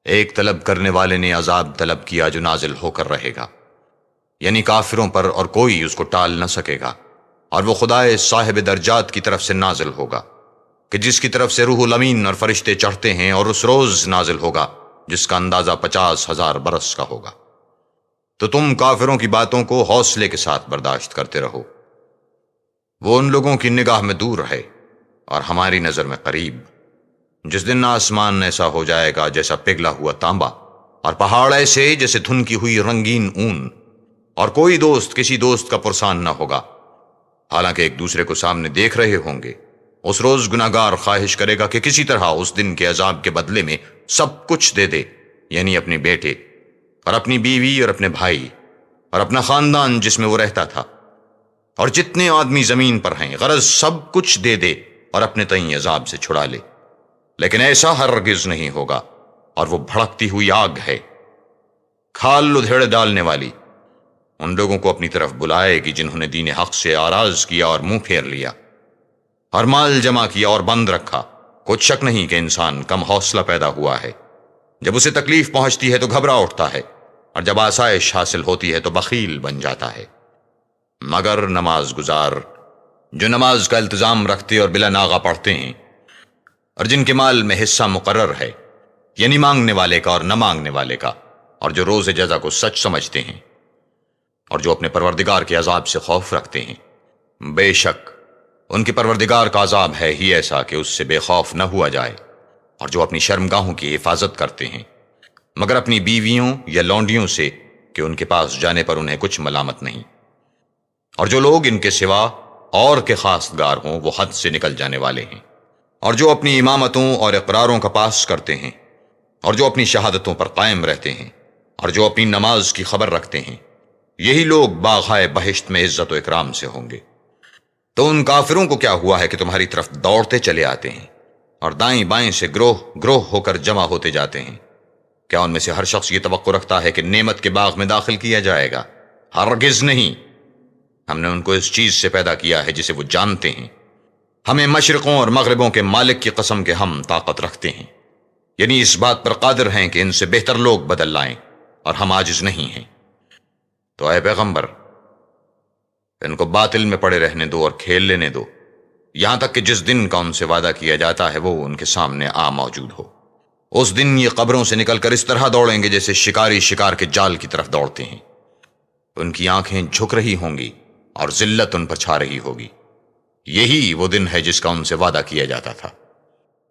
ایک طلب کرنے والے نے عذاب طلب کیا جو نازل ہو کر رہے گا، یعنی کافروں پر، اور کوئی اس کو ٹال نہ سکے گا، اور وہ خدائے صاحب درجات کی طرف سے نازل ہوگا کہ جس کی طرف سے روح الامین اور فرشتے چڑھتے ہیں، اور اس روز نازل ہوگا جس کا اندازہ 50,000 برس کا ہوگا۔ تو تم کافروں کی باتوں کو حوصلے کے ساتھ برداشت کرتے رہو، وہ ان لوگوں کی نگاہ میں دور ہے اور ہماری نظر میں قریب۔ جس دن آسمان ایسا ہو جائے گا جیسا پگھلا ہوا تانبا، اور پہاڑ ایسے جیسے دھنکی ہوئی رنگین اون، اور کوئی دوست کسی دوست کا پرسان نہ ہوگا، حالانکہ ایک دوسرے کو سامنے دیکھ رہے ہوں گے۔ اس روز گناہگار خواہش کرے گا کہ کسی طرح اس دن کے عذاب کے بدلے میں سب کچھ دے دے، یعنی اپنے بیٹے اور اپنی بیوی اور اپنے بھائی اور اپنا خاندان جس میں وہ رہتا تھا، اور جتنے آدمی زمین پر ہیں، غرض سب کچھ دے دے اور اپنے تئیں عذاب سے چھڑا لے۔ لیکن ایسا ہرگز نہیں ہوگا، اور وہ بھڑکتی ہوئی آگ ہے، کھال ادھیڑ ڈالنے والی، ان لوگوں کو اپنی طرف بلائے گی جنہوں نے دین حق سے آراز کیا اور منہ پھیر لیا، اور مال جمع کیا اور بند رکھا۔ کچھ شک نہیں کہ انسان کم حوصلہ پیدا ہوا ہے، جب اسے تکلیف پہنچتی ہے تو گھبرا اٹھتا ہے، اور جب آسائش حاصل ہوتی ہے تو بخیل بن جاتا ہے۔ مگر نماز گزار جو نماز کا التزام رکھتے اور بلا ناغہ پڑھتے ہیں، اور جن کے مال میں حصہ مقرر ہے، یعنی مانگنے والے کا اور نہ مانگنے والے کا، اور جو روز جزا کو سچ سمجھتے ہیں، اور جو اپنے پروردگار کے عذاب سے خوف رکھتے ہیں، بے شک ان کے پروردگار کا عذاب ہے ہی ایسا کہ اس سے بے خوف نہ ہوا جائے۔ اور جو اپنی شرمگاہوں کی حفاظت کرتے ہیں، مگر اپنی بیویوں یا لونڈیوں سے کہ ان کے پاس جانے پر انہیں کچھ ملامت نہیں، اور جو لوگ ان کے سوا اور کے خاص گار ہوں وہ حد سے نکل جانے والے ہیں، اور جو اپنی امامتوں اور اقراروں کا پاس کرتے ہیں، اور جو اپنی شہادتوں پر قائم رہتے ہیں، اور جو اپنی نماز کی خبر رکھتے ہیں، یہی لوگ باغائے بہشت میں عزت و اکرام سے ہوں گے۔ تو ان کافروں کو کیا ہوا ہے کہ تمہاری طرف دوڑتے چلے آتے ہیں، اور دائیں بائیں سے گروہ گروہ ہو کر جمع ہوتے جاتے ہیں؟ کیا ان میں سے ہر شخص یہ توقع رکھتا ہے کہ نعمت کے باغ میں داخل کیا جائے گا؟ ہرگز نہیں۔ ہم نے ان کو اس چیز سے پیدا کیا ہے جسے وہ جانتے ہیں۔ ہمیں مشرقوں اور مغربوں کے مالک کی قسم کے ہم طاقت رکھتے ہیں، یعنی اس بات پر قادر ہیں کہ ان سے بہتر لوگ بدل لائیں، اور ہم عاجز نہیں ہیں۔ تو اے پیغمبر، ان کو باطل میں پڑے رہنے دو اور کھیل لینے دو، یہاں تک کہ جس دن کا ان سے وعدہ کیا جاتا ہے وہ ان کے سامنے موجود ہو۔ اس دن یہ قبروں سے نکل کر اس طرح دوڑیں گے جیسے شکاری شکار کے جال کی طرف دوڑتے ہیں۔ ان کی آنکھیں جھک رہی ہوں گی اور ذلت ان پر چھا رہی ہوگی۔ یہی وہ دن ہے جس کا ان سے وعدہ کیا جاتا تھا۔